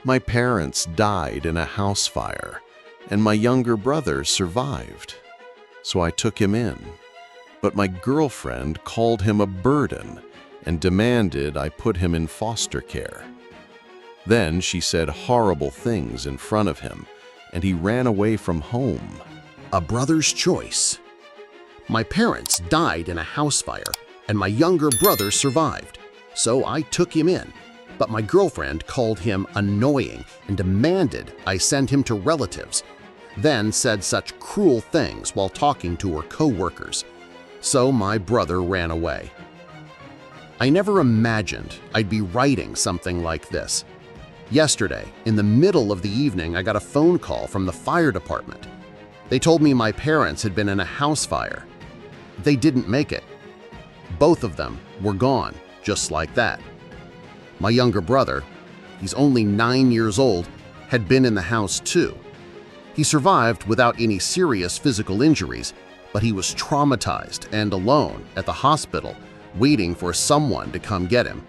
My parents died in a house fire, and my younger brother survived. So I took him in. But my girlfriend called him a burden and demanded I put him in foster care. Then she said horrible things in front of him, and he ran away from home. A brother's choice. My parents died in a house fire, and my younger brother survived. So I took him in. But my girlfriend called him annoying and demanded I send him to relatives, then said such cruel things while talking to her co-workers. So my brother ran away. I never imagined I'd be writing something like this. Yesterday, in the middle of the evening, I got a phone call from the fire department. They told me my parents had been in a house fire. They didn't make it. Both of them were gone, just like that. My younger brother, he's only 9 years old, had been in the house too. He survived without any serious physical injuries, but he was traumatized and alone at the hospital, waiting for someone to come get him.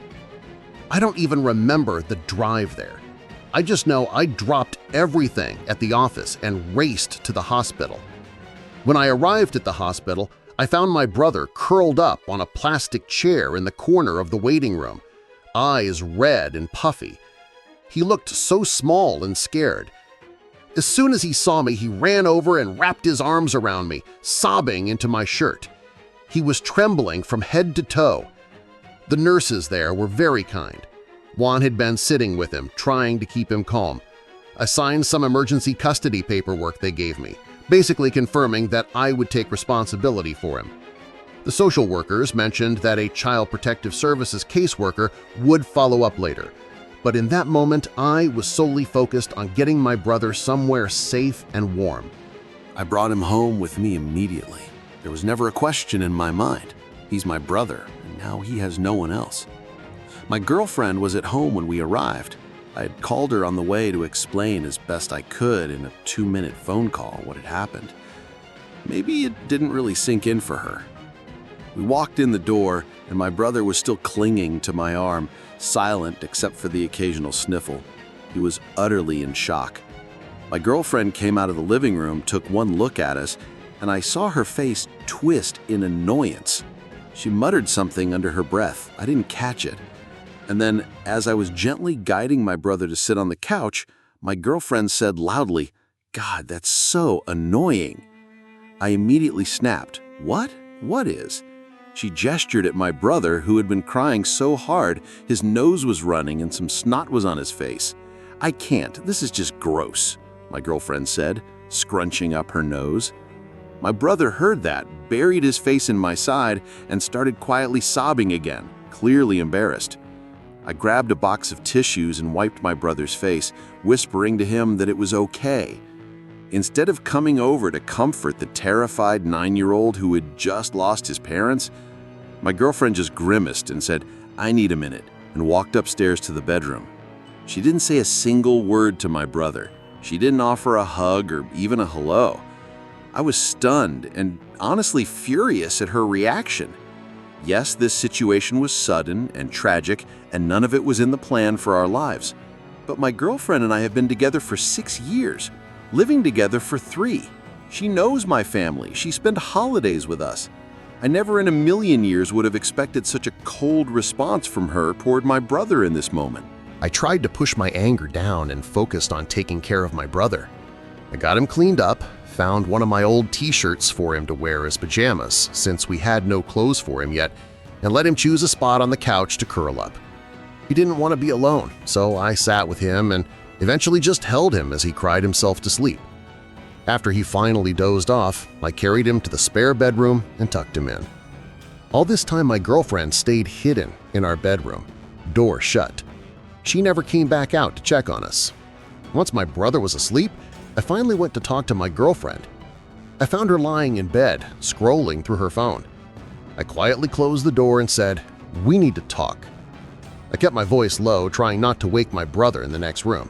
I don't even remember the drive there. I just know I dropped everything at the office and raced to the hospital. When I arrived at the hospital, I found my brother curled up on a plastic chair in the corner of the waiting room, eyes red and puffy. He looked so small and scared. As soon as he saw me, he ran over and wrapped his arms around me, sobbing into my shirt. He was trembling from head to toe. The nurses there were very kind. Juan had been sitting with him, trying to keep him calm. I signed some emergency custody paperwork they gave me, basically confirming that I would take responsibility for him. The social workers mentioned that a Child Protective Services caseworker would follow up later, but in that moment I was solely focused on getting my brother somewhere safe and warm. I brought him home with me immediately. There was never a question in my mind. He's my brother, and now he has no one else. My girlfriend was at home when we arrived. I had called her on the way to explain as best I could in a 2-minute phone call what had happened. Maybe it didn't really sink in for her. We walked in the door, and my brother was still clinging to my arm, silent except for the occasional sniffle. He was utterly in shock. My girlfriend came out of the living room, took one look at us, and I saw her face twist in annoyance. She muttered something under her breath. I didn't catch it. And then, as I was gently guiding my brother to sit on the couch, my girlfriend said loudly, "God, that's so annoying." I immediately snapped. "What? What is?" She gestured at my brother, who had been crying so hard his nose was running and some snot was on his face. "I can't. This is just gross," my girlfriend said, scrunching up her nose. My brother heard that, buried his face in my side, and started quietly sobbing again, clearly embarrassed. I grabbed a box of tissues and wiped my brother's face, whispering to him that it was okay. Instead of coming over to comfort the terrified 9-year-old who had just lost his parents, my girlfriend just grimaced and said, "I need a minute," and walked upstairs to the bedroom. She didn't say a single word to my brother. She didn't offer a hug or even a hello. I was stunned and honestly furious at her reaction. Yes, this situation was sudden and tragic, and none of it was in the plan for our lives. But my girlfriend and I have been together for 6 years. Living together for 3. She knows my family. She spent holidays with us. I never in a million years would have expected such a cold response from her toward my brother in this moment. I tried to push my anger down and focused on taking care of my brother. I got him cleaned up, found one of my old t-shirts for him to wear as pajamas since we had no clothes for him yet, and let him choose a spot on the couch to curl up. He didn't want to be alone, so I sat with him and eventually just held him as he cried himself to sleep. After he finally dozed off, I carried him to the spare bedroom and tucked him in. All this time my girlfriend stayed hidden in our bedroom, door shut. She never came back out to check on us. Once my brother was asleep, I finally went to talk to my girlfriend. I found her lying in bed, scrolling through her phone. I quietly closed the door and said, "We need to talk." I kept my voice low, trying not to wake my brother in the next room.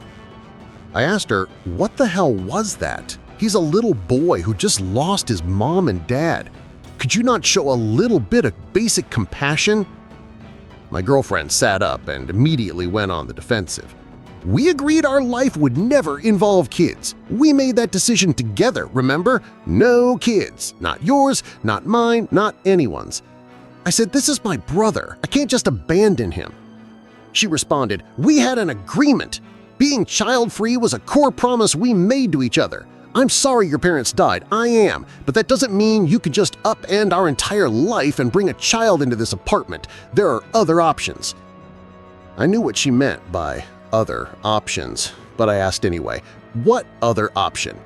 I asked her, "What the hell was that? He's a little boy who just lost his mom and dad. Could you not show a little bit of basic compassion?" My girlfriend sat up and immediately went on the defensive. We agreed our life would never involve kids. We made that decision together, remember? No kids. Not yours, not mine, not anyone's. I said, this is my brother. I can't just abandon him. She responded, we had an agreement. Being child-free was a core promise we made to each other. I'm sorry your parents died, I am, but that doesn't mean you could just upend our entire life and bring a child into this apartment. There are other options. I knew what she meant by other options, but I asked anyway, what other option?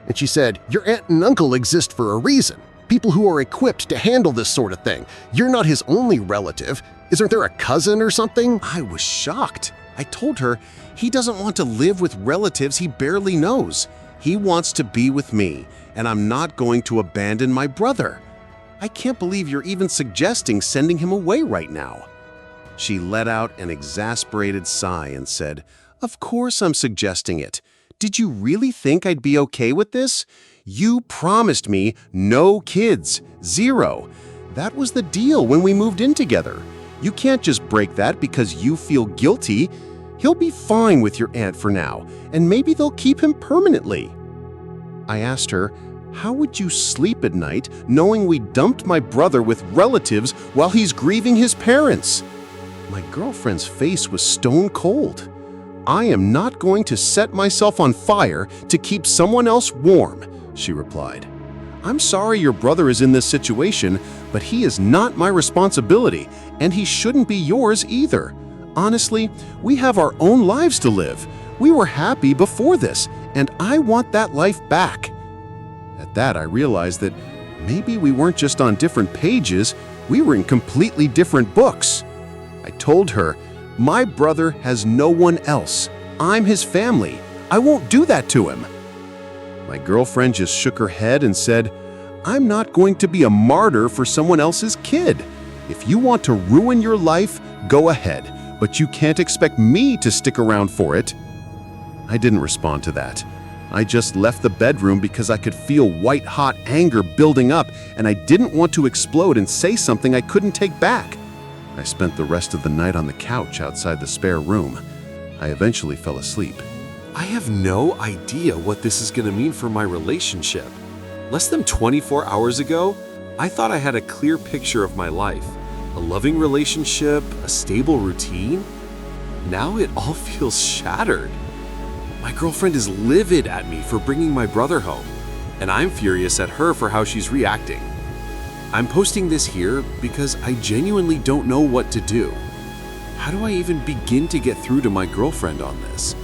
And she said, your aunt and uncle exist for a reason. People who are equipped to handle this sort of thing. You're not his only relative. Isn't there a cousin or something? I was shocked. I told her he doesn't want to live with relatives he barely knows. He wants to be with me, and I'm not going to abandon my brother. I can't believe you're even suggesting sending him away right now. She let out an exasperated sigh and said, of course I'm suggesting it. Did you really think I'd be okay with this? You promised me no kids, 0. That was the deal when we moved in together. You can't just break that because you feel guilty. He'll be fine with your aunt for now, and maybe they'll keep him permanently. I asked her, how would you sleep at night knowing we dumped my brother with relatives while he's grieving his parents? My girlfriend's face was stone cold. I am not going to set myself on fire to keep someone else warm, she replied. I'm sorry your brother is in this situation, but he is not my responsibility, and he shouldn't be yours either. Honestly, we have our own lives to live. We were happy before this, and I want that life back. At that, I realized that maybe we weren't just on different pages, we were in completely different books. I told her, my brother has no one else. I'm his family. I won't do that to him. My girlfriend just shook her head and said, I'm not going to be a martyr for someone else's kid. If you want to ruin your life, go ahead, but you can't expect me to stick around for it. I didn't respond to that. I just left the bedroom because I could feel white-hot anger building up, and I didn't want to explode and say something I couldn't take back. I spent the rest of the night on the couch outside the spare room. I eventually fell asleep. I have no idea what this is going to mean for my relationship. Less than 24 hours ago, I thought I had a clear picture of my life. A loving relationship, a stable routine. Now it all feels shattered. My girlfriend is livid at me for bringing my brother home, and I'm furious at her for how she's reacting. I'm posting this here because I genuinely don't know what to do. How do I even begin to get through to my girlfriend on this?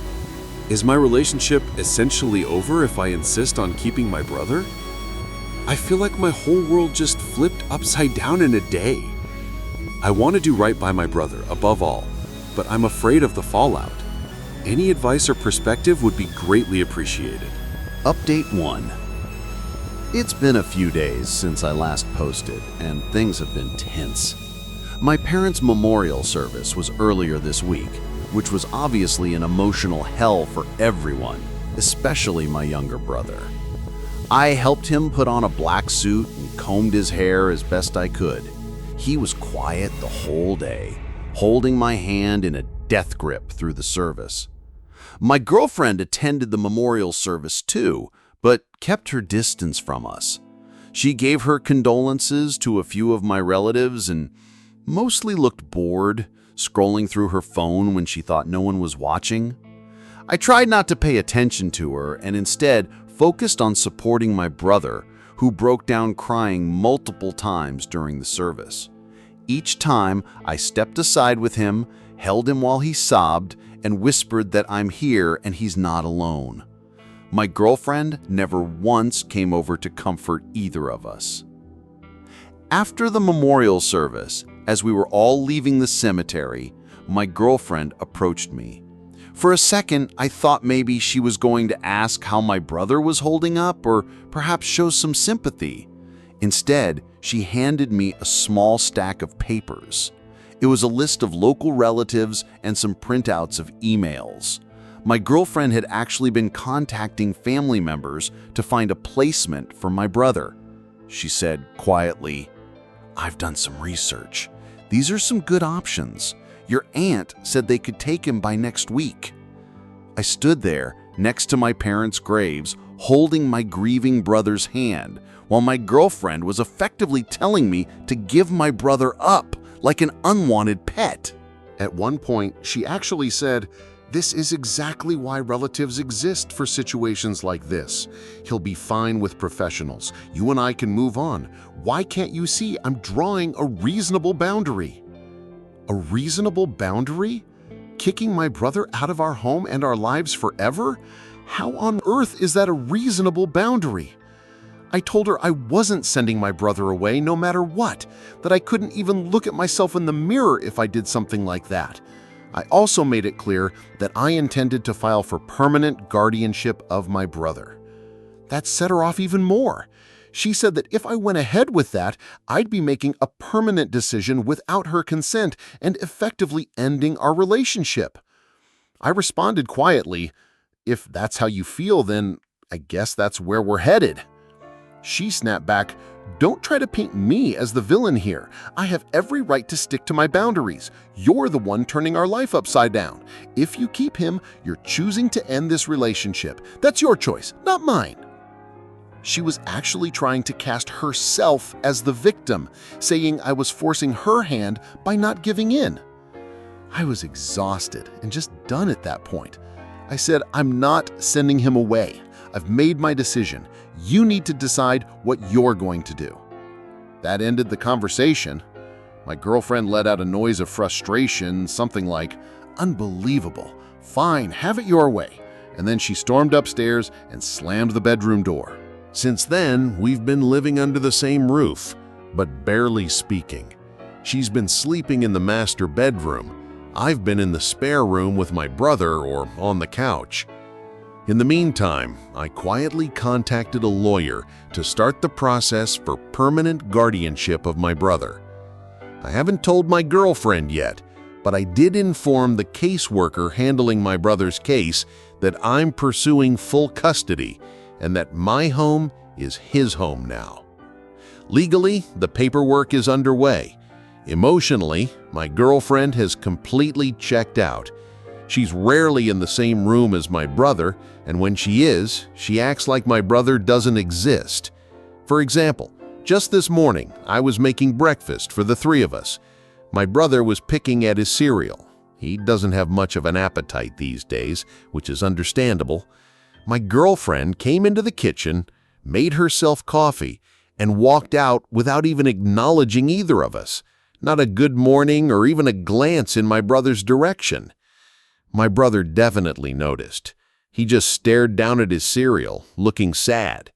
Is my relationship essentially over if I insist on keeping my brother? I feel like my whole world just flipped upside down in a day. I want to do right by my brother, above all, but I'm afraid of the fallout. Any advice or perspective would be greatly appreciated. Update 1. It's been a few days since I last posted, and things have been tense. My parents' memorial service was earlier this week, which was obviously an emotional hell for everyone, especially my younger brother. I helped him put on a black suit and combed his hair as best I could. He was quiet the whole day, holding my hand in a death grip through the service. My girlfriend attended the memorial service too, but kept her distance from us. She gave her condolences to a few of my relatives and mostly looked bored, scrolling through her phone when she thought no one was watching. I tried not to pay attention to her and instead focused on supporting my brother, who broke down crying multiple times during the service. Each time, I stepped aside with him, held him while he sobbed, and whispered that I'm here and he's not alone. My girlfriend never once came over to comfort either of us. After the memorial service, as we were all leaving the cemetery, my girlfriend approached me. For a second, I thought maybe she was going to ask how my brother was holding up or perhaps show some sympathy. Instead, she handed me a small stack of papers. It was a list of local relatives and some printouts of emails. My girlfriend had actually been contacting family members to find a placement for my brother. She said quietly, "I've done some research. These are some good options. Your aunt said they could take him by next week." I stood there next to my parents' graves, holding my grieving brother's hand, while my girlfriend was effectively telling me to give my brother up like an unwanted pet. At one point, she actually said, "This is exactly why relatives exist for situations like this. He'll be fine with professionals. You and I can move on. Why can't you see I'm drawing a reasonable boundary?" A reasonable boundary? Kicking my brother out of our home and our lives forever? How on earth is that a reasonable boundary? I told her I wasn't sending my brother away no matter what, that I couldn't even look at myself in the mirror if I did something like that. I also made it clear that I intended to file for permanent guardianship of my brother. That set her off even more. She said that if I went ahead with that, I'd be making a permanent decision without her consent and effectively ending our relationship. I responded quietly, "If that's how you feel, then I guess that's where we're headed." She snapped back, "Don't try to paint me as the villain here. I have every right to stick to my boundaries. You're the one turning our life upside down. If you keep him, you're choosing to end this relationship. That's your choice, not mine." She was actually trying to cast herself as the victim, saying I was forcing her hand by not giving in. I was exhausted and just done at that point. I said, "I'm not sending him away. I've made my decision. You need to decide what you're going to do." That ended the conversation. My girlfriend let out a noise of frustration, something like, "Unbelievable. Fine, have it your way." And then she stormed upstairs and slammed the bedroom door. Since then, we've been living under the same roof, but barely speaking. She's been sleeping in the master bedroom. I've been in the spare room with my brother or on the couch. In the meantime, I quietly contacted a lawyer to start the process for permanent guardianship of my brother. I haven't told my girlfriend yet, but I did inform the caseworker handling my brother's case that I'm pursuing full custody and that my home is his home now. Legally, the paperwork is underway. Emotionally, my girlfriend has completely checked out. She's rarely in the same room as my brother, and when she is, she acts like my brother doesn't exist. For example, just this morning, I was making breakfast for the three of us. My brother was picking at his cereal. He doesn't have much of an appetite these days, which is understandable. My girlfriend came into the kitchen, made herself coffee, and walked out without even acknowledging either of us. Not a good morning or even a glance in my brother's direction. My brother definitely noticed. He just stared down at his cereal, looking sad.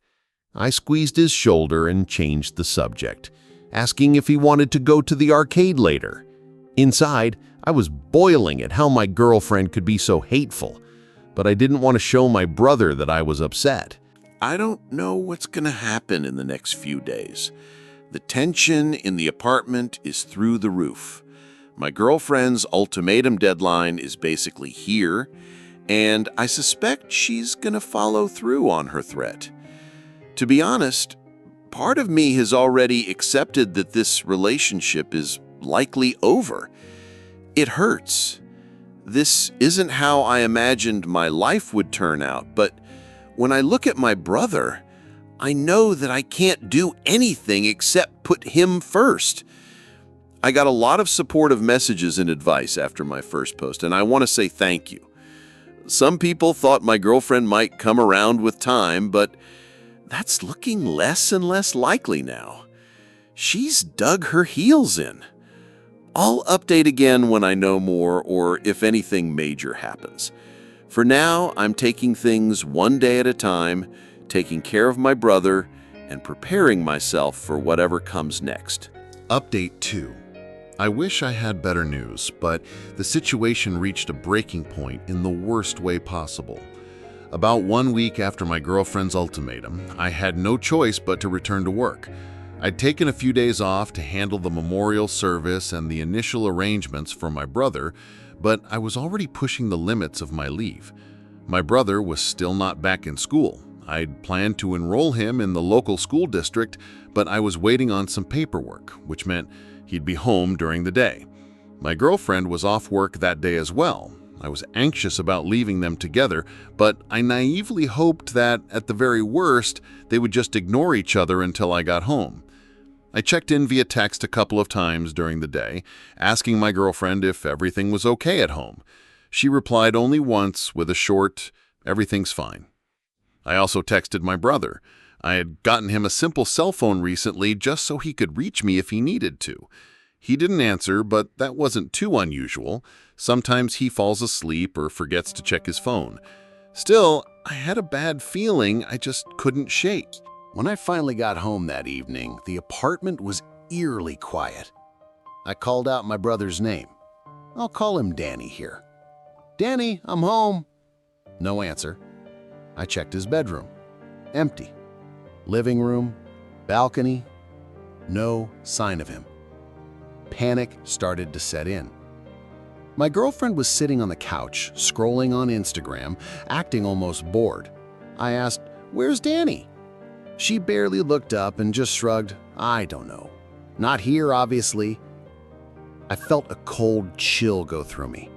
I squeezed his shoulder and changed the subject, asking if he wanted to go to the arcade later. Inside, I was boiling at how my girlfriend could be so hateful, but I didn't want to show my brother that I was upset. I don't know what's going to happen in the next few days. The tension in the apartment is through the roof. My girlfriend's ultimatum deadline is basically here, and I suspect she's going to follow through on her threat. To be honest, part of me has already accepted that this relationship is likely over. It hurts. This isn't how I imagined my life would turn out, but when I look at my brother, I know that I can't do anything except put him first. I got a lot of supportive messages and advice after my first post, and I want to say thank you. Some people thought my girlfriend might come around with time, but that's looking less and less likely now. She's dug her heels in. I'll update again when I know more or if anything major happens. For now, I'm taking things one day at a time, taking care of my brother, and preparing myself for whatever comes next. Update 2. I wish I had better news, but the situation reached a breaking point in the worst way possible. About 1 week after my girlfriend's ultimatum, I had no choice but to return to work. I'd taken a few days off to handle the memorial service and the initial arrangements for my brother, but I was already pushing the limits of my leave. My brother was still not back in school. I'd planned to enroll him in the local school district, but I was waiting on some paperwork, which meant he'd be home during the day. My girlfriend was off work that day as well. I was anxious about leaving them together, but I naively hoped that, at the very worst, they would just ignore each other until I got home. I checked in via text a couple of times during the day, asking my girlfriend if everything was okay at home. She replied only once with a short, "Everything's fine." I also texted my brother. I had gotten him a simple cell phone recently just so he could reach me if he needed to. He didn't answer, but that wasn't too unusual. Sometimes he falls asleep or forgets to check his phone. Still, I had a bad feeling I just couldn't shake. When I finally got home that evening, the apartment was eerily quiet. I called out my brother's name. I'll call him Danny here. "Danny, I'm home." No answer. I checked his bedroom. Empty. Living room, balcony, no sign of him. Panic started to set in. My girlfriend was sitting on the couch, scrolling on Instagram, acting almost bored. I asked, "Where's Danny?" She barely looked up and just shrugged, "I don't know. Not here, obviously." I felt a cold chill go through me.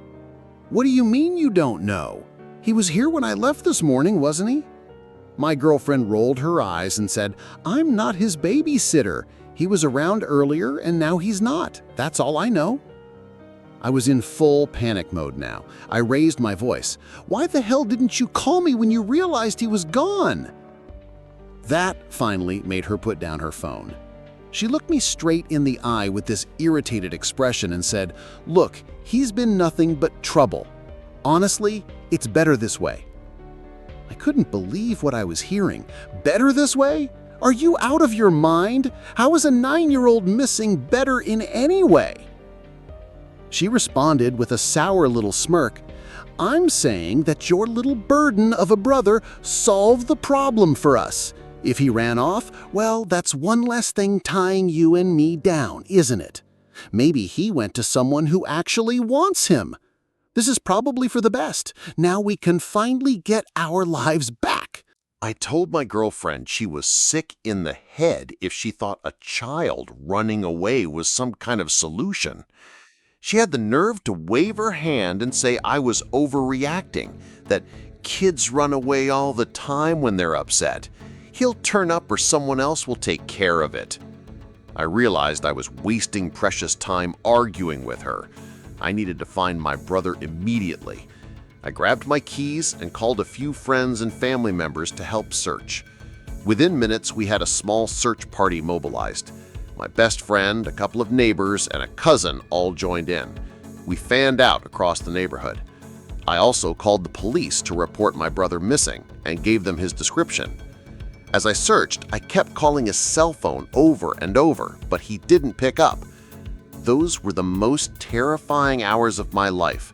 "What do you mean you don't know? He was here when I left this morning, wasn't he?" My girlfriend rolled her eyes and said, "I'm not his babysitter. He was around earlier and now he's not. That's all I know." I was in full panic mode now. I raised my voice. "Why the hell didn't you call me when you realized he was gone?" That finally made her put down her phone. She looked me straight in the eye with this irritated expression and said, "Look, he's been nothing but trouble. Honestly, it's better this way." I couldn't believe what I was hearing. Better this way? Are you out of your mind? How is a 9-year-old missing better in any way? She responded with a sour little smirk. "I'm saying that your little burden of a brother solved the problem for us. If he ran off, well, that's one less thing tying you and me down, isn't it? Maybe he went to someone who actually wants him. This is probably for the best. Now we can finally get our lives back." I told my girlfriend she was sick in the head if she thought a child running away was some kind of solution. She had the nerve to wave her hand and say I was overreacting, that kids run away all the time when they're upset. He'll turn up or someone else will take care of it. I realized I was wasting precious time arguing with her. I needed to find my brother immediately. I grabbed my keys and called a few friends and family members to help search. Within minutes, we had a small search party mobilized. My best friend, a couple of neighbors, and a cousin all joined in. We fanned out across the neighborhood. I also called the police to report my brother missing and gave them his description. As I searched, I kept calling his cell phone over and over, but he didn't pick up. Those were the most terrifying hours of my life.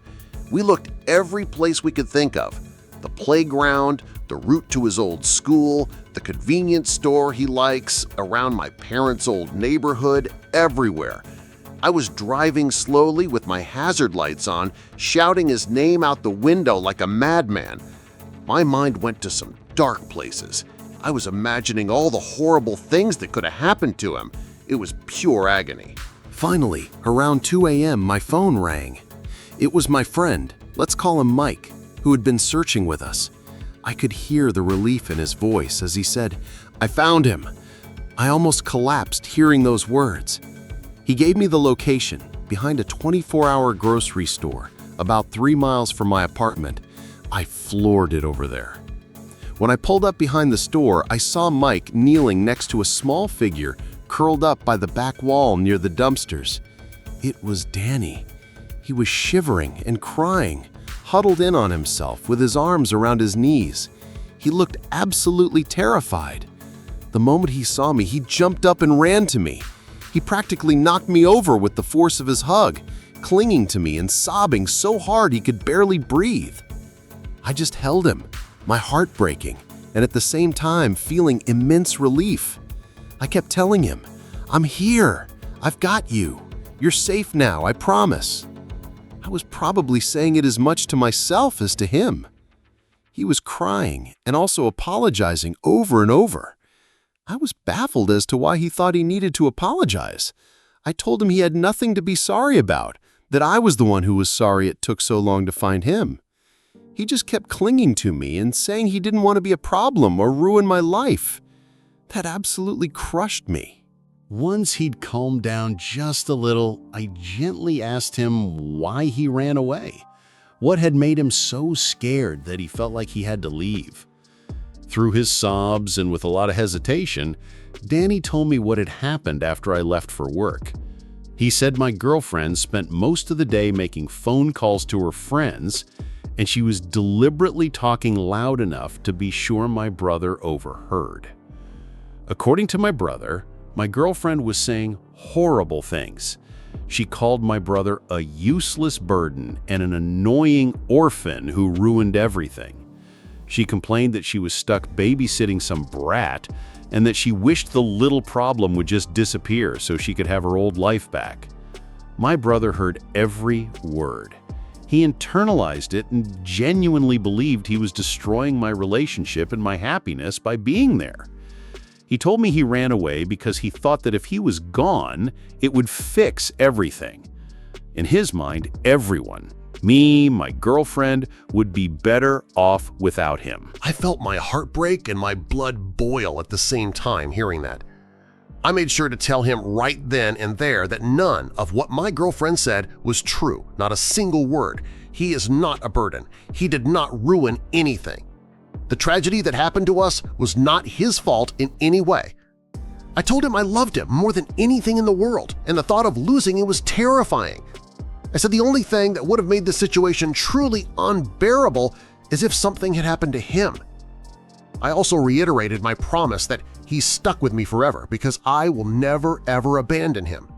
We looked every place we could think of: the playground, the route to his old school, the convenience store he likes, around my parents' old neighborhood, everywhere. I was driving slowly with my hazard lights on, shouting his name out the window like a madman. My mind went to some dark places. I was imagining all the horrible things that could have happened to him. It was pure agony. Finally, around 2 a.m., my phone rang. It was my friend, let's call him Mike, who had been searching with us. I could hear the relief in his voice as he said, "I found him." I almost collapsed hearing those words. He gave me the location, behind a 24-hour grocery store, about 3 miles from my apartment. I floored it over there. When I pulled up behind the store, I saw Mike kneeling next to a small figure curled up by the back wall near the dumpsters. It was Danny. He was shivering and crying, huddled in on himself with his arms around his knees. He looked absolutely terrified. The moment he saw me, he jumped up and ran to me. He practically knocked me over with the force of his hug, clinging to me and sobbing so hard he could barely breathe. I just held him, my heart breaking, and at the same time feeling immense relief. I kept telling him, "I'm here. I've got you. You're safe now, I promise." I was probably saying it as much to myself as to him. He was crying and also apologizing over and over. I was baffled as to why he thought he needed to apologize. I told him he had nothing to be sorry about, that I was the one who was sorry it took so long to find him. He just kept clinging to me and saying he didn't want to be a problem or ruin my life. That absolutely crushed me. Once he'd calmed down just a little, I gently asked him why he ran away. What had made him so scared that he felt like he had to leave? Through his sobs and with a lot of hesitation, Danny told me what had happened after I left for work. He said my girlfriend spent most of the day making phone calls to her friends, and she was deliberately talking loud enough to be sure my brother overheard. According to my brother, my girlfriend was saying horrible things. She called my brother a useless burden and an annoying orphan who ruined everything. She complained that she was stuck babysitting some brat and that she wished the little problem would just disappear so she could have her old life back. My brother heard every word. He internalized it and genuinely believed he was destroying my relationship and my happiness by being there. He told me he ran away because he thought that if he was gone, it would fix everything. In his mind, everyone, me, my girlfriend, would be better off without him. I felt my heart break and my blood boil at the same time hearing that. I made sure to tell him right then and there that none of what my girlfriend said was true, not a single word. He is not a burden. He did not ruin anything. The tragedy that happened to us was not his fault in any way. I told him I loved him more than anything in the world, and the thought of losing him was terrifying. I said the only thing that would have made the situation truly unbearable is if something had happened to him. I also reiterated my promise that he's stuck with me forever because I will never ever abandon him.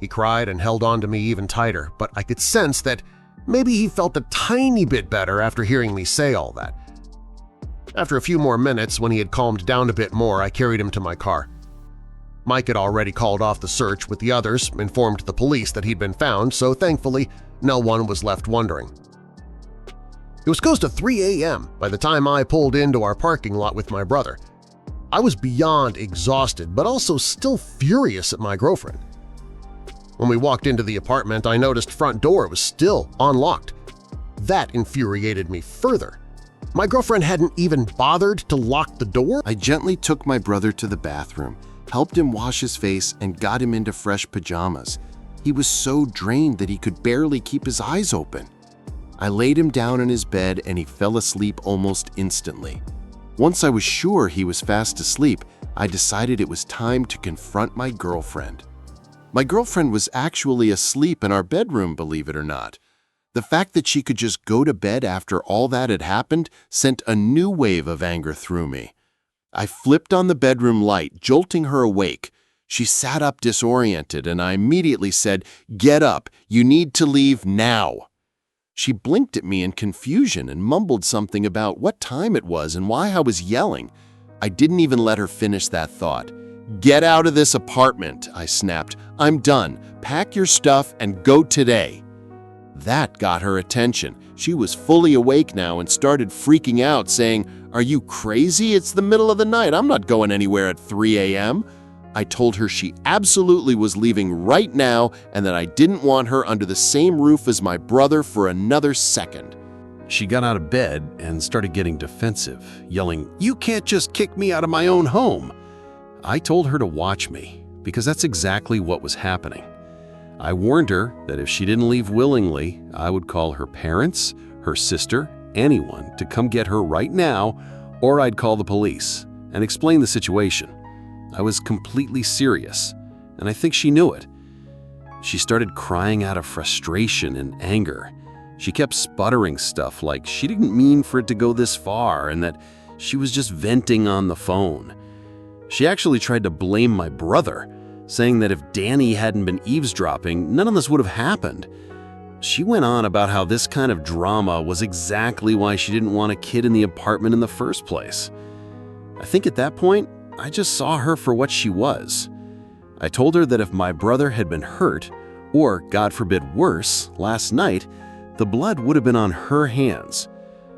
He cried and held on to me even tighter, but I could sense that maybe he felt a tiny bit better after hearing me say all that. After a few more minutes, when he had calmed down a bit more, I carried him to my car. Mike had already called off the search with the others, informed the police that he'd been found, so thankfully no one was left wondering. It was close to 3 a.m. by the time I pulled into our parking lot with my brother. I was beyond exhausted, but also still furious at my girlfriend. When we walked into the apartment, I noticed front door was still unlocked. That infuriated me further. My girlfriend hadn't even bothered to lock the door. I gently took my brother to the bathroom, helped him wash his face, and got him into fresh pajamas. He was so drained that he could barely keep his eyes open. I laid him down in his bed and he fell asleep almost instantly. Once I was sure he was fast asleep, I decided it was time to confront my girlfriend. My girlfriend was actually asleep in our bedroom, believe it or not. The fact that she could just go to bed after all that had happened sent a new wave of anger through me. I flipped on the bedroom light, jolting her awake. She sat up disoriented, and I immediately said, "Get up, you need to leave now." She blinked at me in confusion and mumbled something about what time it was and why I was yelling. I didn't even let her finish that thought. "Get out of this apartment," I snapped. "I'm done. Pack your stuff and go today." That got her attention. She was fully awake now and started freaking out, saying, "Are you crazy? It's the middle of the night. I'm not going anywhere at 3 a.m. I told her she absolutely was leaving right now and that I didn't want her under the same roof as my brother for another second. She got out of bed and started getting defensive, yelling, "You can't just kick me out of my own home." I told her to watch me, because that's exactly what was happening. I warned her that if she didn't leave willingly, I would call her parents, her sister, anyone to come get her right now, or I'd call the police and explain the situation. I was completely serious, and I think she knew it. She started crying out of frustration and anger. She kept sputtering stuff like she didn't mean for it to go this far and that she was just venting on the phone. She actually tried to blame my brother, saying that if Danny hadn't been eavesdropping, none of this would have happened. She went on about how this kind of drama was exactly why she didn't want a kid in the apartment in the first place. I think at that point, I just saw her for what she was. I told her that if my brother had been hurt, or God forbid worse, last night, the blood would have been on her hands.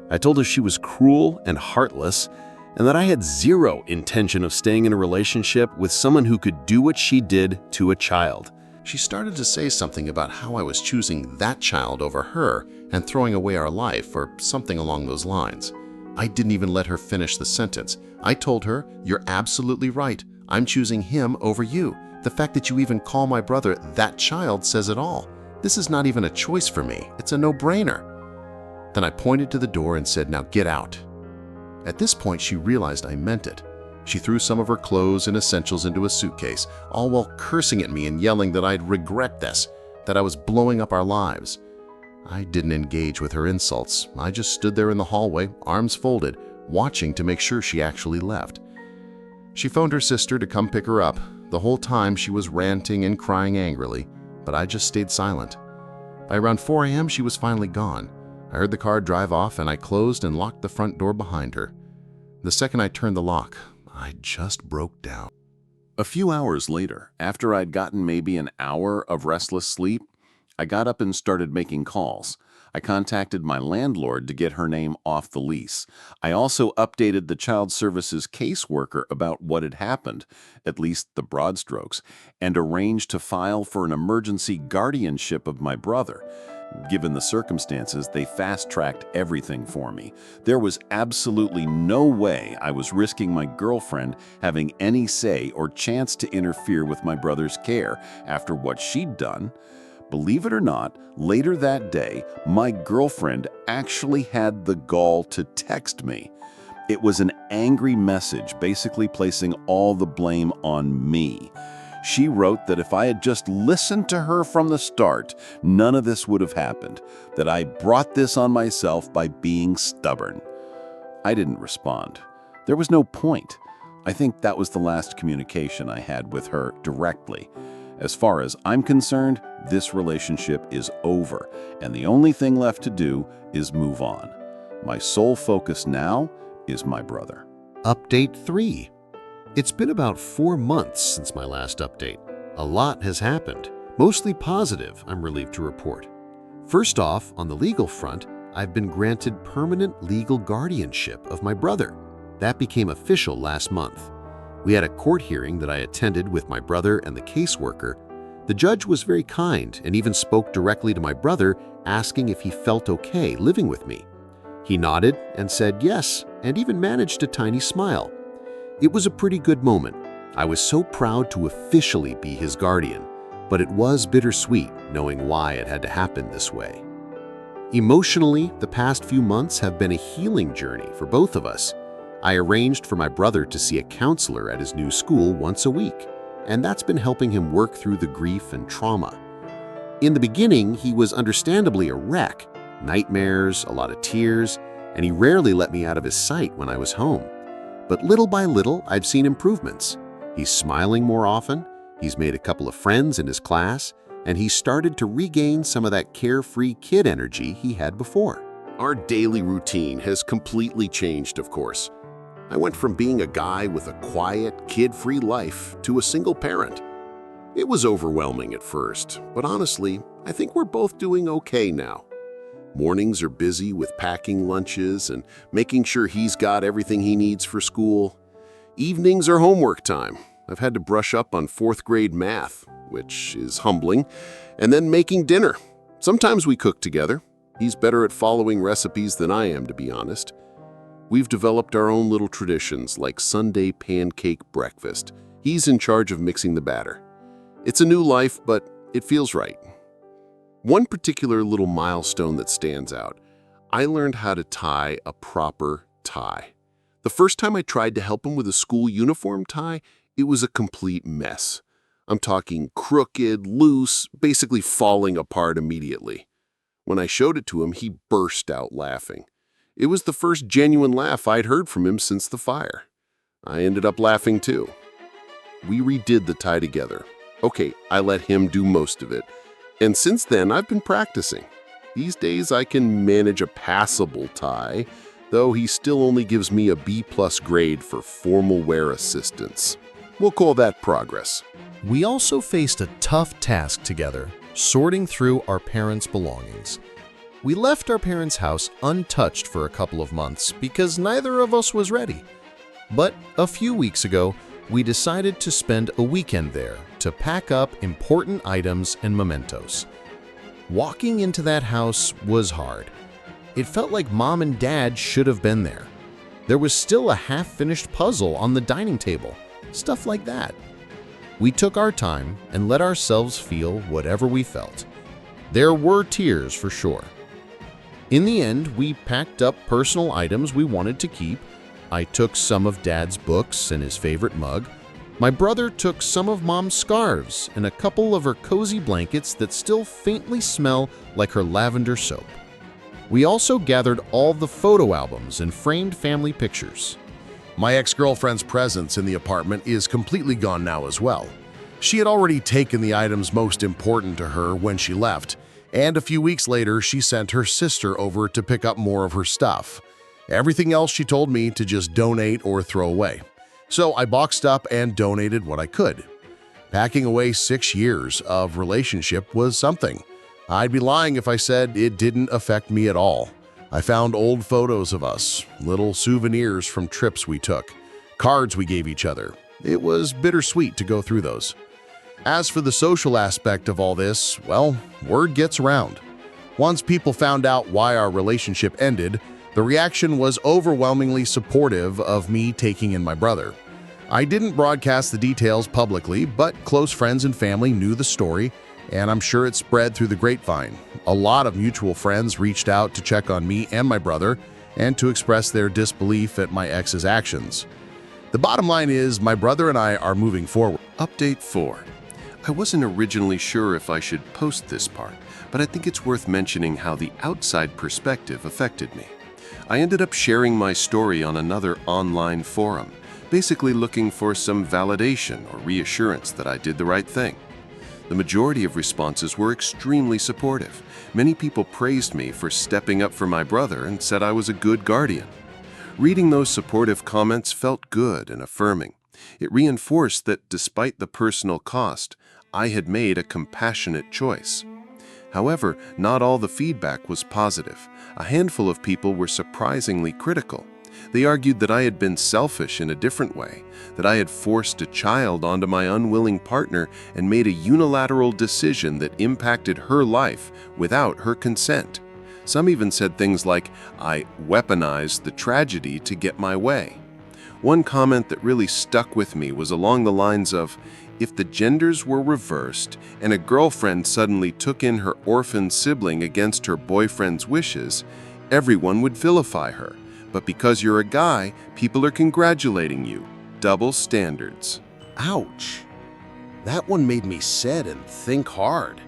I told her she was cruel and heartless, and that I had zero intention of staying in a relationship with someone who could do what she did to a child. She started to say something about how I was choosing that child over her and throwing away our life or something along those lines. I didn't even let her finish the sentence. I told her, "You're absolutely right. I'm choosing him over you. The fact that you even call my brother that child says it all. This is not even a choice for me. It's a no-brainer." Then I pointed to the door and said, "Now get out." At this point, she realized I meant it. She threw some of her clothes and essentials into a suitcase, all while cursing at me and yelling that I'd regret this, that I was blowing up our lives. I didn't engage with her insults. I just stood there in the hallway, arms folded, watching to make sure she actually left. She phoned her sister to come pick her up. The whole time she was ranting and crying angrily, but I just stayed silent. By around 4 a.m., she was finally gone. I heard the car drive off and I closed and locked the front door behind her. The second I turned the lock, I just broke down. A few hours later, after I'd gotten maybe an hour of restless sleep, I got up and started making calls. I contacted my landlord to get her name off the lease. I also updated the child services caseworker about what had happened, at least the broad strokes, and arranged to file for an emergency guardianship of my brother. Given the circumstances, they fast-tracked everything for me. There was absolutely no way I was risking my girlfriend having any say or chance to interfere with my brother's care after what she'd done. Believe it or not, later that day, my girlfriend actually had the gall to text me. It was an angry message, basically placing all the blame on me. She wrote that if I had just listened to her from the start, none of this would have happened, that I brought this on myself by being stubborn. I didn't respond. There was no point. I think that was the last communication I had with her directly. As far as I'm concerned, this relationship is over, and the only thing left to do is move on. My sole focus now is my brother. Update 3. It's been about 4 months since my last update. A lot has happened, mostly positive, I'm relieved to report. First off, on the legal front, I've been granted permanent legal guardianship of my brother. That became official last month. We had a court hearing that I attended with my brother and the caseworker. The judge was very kind and even spoke directly to my brother, asking if he felt okay living with me. He nodded and said yes, and even managed a tiny smile. It was a pretty good moment. I was so proud to officially be his guardian, but it was bittersweet knowing why it had to happen this way. Emotionally, the past few months have been a healing journey for both of us. I arranged for my brother to see a counselor at his new school once a week, and that's been helping him work through the grief and trauma. In the beginning, he was understandably a wreck, nightmares, a lot of tears, and he rarely let me out of his sight when I was home. But little by little, I've seen improvements. He's smiling more often, he's made a couple of friends in his class, and he's started to regain some of that carefree kid energy he had before. Our daily routine has completely changed, of course. I went from being a guy with a quiet, kid-free life to a single parent. It was overwhelming at first, but honestly, I think we're both doing okay now. Mornings are busy with packing lunches and making sure he's got everything he needs for school. Evenings are homework time. I've had to brush up on 4th grade math, which is humbling, and then making dinner. Sometimes we cook together. He's better at following recipes than I am, to be honest. We've developed our own little traditions like Sunday pancake breakfast. He's in charge of mixing the batter. It's a new life, but it feels right. One particular little milestone that stands out, I learned how to tie a proper tie. The first time I tried to help him with a school uniform tie, it was a complete mess. I'm talking crooked, loose, basically falling apart immediately. When I showed it to him, he burst out laughing. It was the first genuine laugh I'd heard from him since the fire. I ended up laughing too. We redid the tie together. Okay, I let him do most of it. And since then, I've been practicing. These days, I can manage a passable tie, though he still only gives me a B+ grade for formal wear assistance. We'll call that progress. We also faced a tough task together, sorting through our parents' belongings. We left our parents' house untouched for a couple of months because neither of us was ready. But a few weeks ago, we decided to spend a weekend there to pack up important items and mementos. Walking into that house was hard. It felt like Mom and Dad should have been there. There was still a half-finished puzzle on the dining table, stuff like that. We took our time and let ourselves feel whatever we felt. There were tears for sure. In the end, we packed up personal items we wanted to keep. I took some of Dad's books and his favorite mug. My brother took some of Mom's scarves and a couple of her cozy blankets that still faintly smell like her lavender soap. We also gathered all the photo albums and framed family pictures. My ex-girlfriend's presence in the apartment is completely gone now as well. She had already taken the items most important to her when she left, and a few weeks later she sent her sister over to pick up more of her stuff. Everything else she told me to just donate or throw away. So I boxed up and donated what I could. Packing away 6 years of relationship was something. I'd be lying if I said it didn't affect me at all. I found old photos of us, little souvenirs from trips we took, cards we gave each other. It was bittersweet to go through those. As for the social aspect of all this, well, word gets around. Once people found out why our relationship ended, the reaction was overwhelmingly supportive of me taking in my brother. I didn't broadcast the details publicly, but close friends and family knew the story, and I'm sure it spread through the grapevine. A lot of mutual friends reached out to check on me and my brother and to express their disbelief at my ex's actions. The bottom line is my brother and I are moving forward. Update 4. I wasn't originally sure if I should post this part, but I think it's worth mentioning how the outside perspective affected me. I ended up sharing my story on another online forum, basically looking for some validation or reassurance that I did the right thing. The majority of responses were extremely supportive. Many people praised me for stepping up for my brother and said I was a good guardian. Reading those supportive comments felt good and affirming. It reinforced that despite the personal cost, I had made a compassionate choice. However, not all the feedback was positive. A handful of people were surprisingly critical. They argued that I had been selfish in a different way, that I had forced a child onto my unwilling partner and made a unilateral decision that impacted her life without her consent. Some even said things like, I weaponized the tragedy to get my way. One comment that really stuck with me was along the lines of, if the genders were reversed and a girlfriend suddenly took in her orphan sibling against her boyfriend's wishes, everyone would vilify her. But because you're a guy, people are congratulating you. Double standards. Ouch. That one made me sit and think hard.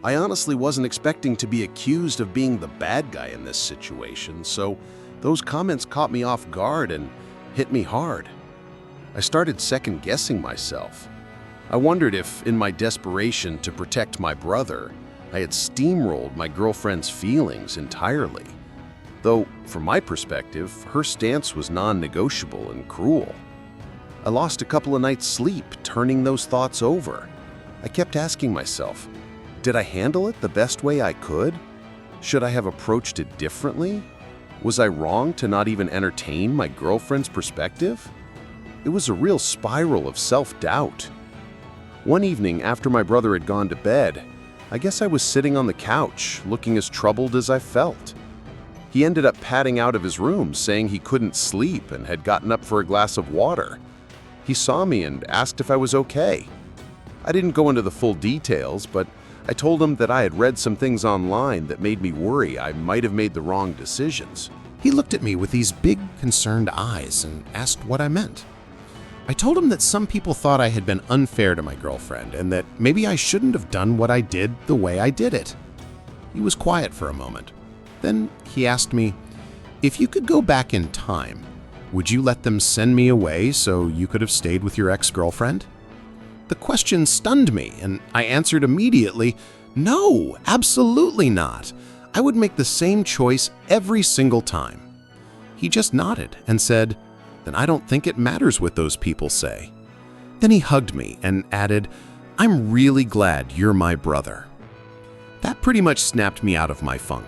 I honestly wasn't expecting to be accused of being the bad guy in this situation, so those comments caught me off guard and hit me hard. I started second-guessing myself. I wondered if, in my desperation to protect my brother, I had steamrolled my girlfriend's feelings entirely. Though, from my perspective, her stance was non-negotiable and cruel. I lost a couple of nights' sleep turning those thoughts over. I kept asking myself, did I handle it the best way I could? Should I have approached it differently? Was I wrong to not even entertain my girlfriend's perspective? It was a real spiral of self-doubt. One evening after my brother had gone to bed, I guess I was sitting on the couch, looking as troubled as I felt. He ended up padding out of his room, saying he couldn't sleep and had gotten up for a glass of water. He saw me and asked if I was okay. I didn't go into the full details, but I told him that I had read some things online that made me worry I might have made the wrong decisions. He looked at me with these big, concerned eyes and asked what I meant. I told him that some people thought I had been unfair to my girlfriend and that maybe I shouldn't have done what I did the way I did it. He was quiet for a moment. Then he asked me, if you could go back in time, would you let them send me away so you could have stayed with your ex-girlfriend? The question stunned me, and I answered immediately, no, absolutely not. I would make the same choice every single time. He just nodded and said, then I don't think it matters what those people say. Then he hugged me and added, I'm really glad you're my brother. That pretty much snapped me out of my funk.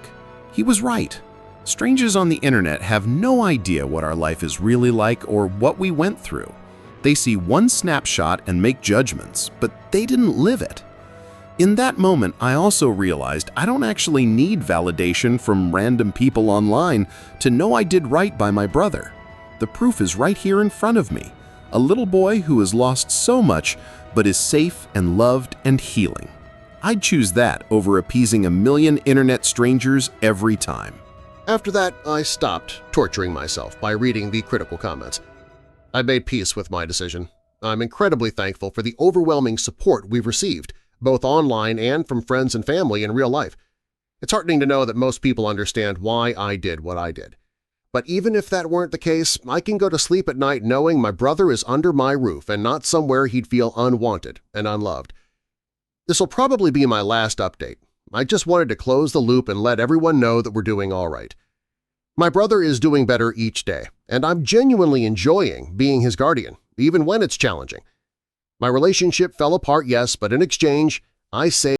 He was right. Strangers on the internet have no idea what our life is really like or what we went through. They see one snapshot and make judgments, but they didn't live it. In that moment, I also realized I don't actually need validation from random people online to know I did right by my brother. The proof is right here in front of me. A little boy who has lost so much but is safe and loved and healing. I'd choose that over appeasing a million internet strangers every time. After that, I stopped torturing myself by reading the critical comments. I made peace with my decision. I'm incredibly thankful for the overwhelming support we've received, both online and from friends and family in real life. It's heartening to know that most people understand why I did what I did. But even if that weren't the case, I can go to sleep at night knowing my brother is under my roof and not somewhere he'd feel unwanted and unloved. This will probably be my last update. I just wanted to close the loop and let everyone know that we're doing all right. My brother is doing better each day, and I'm genuinely enjoying being his guardian, even when it's challenging. My relationship fell apart, yes, but in exchange, I saved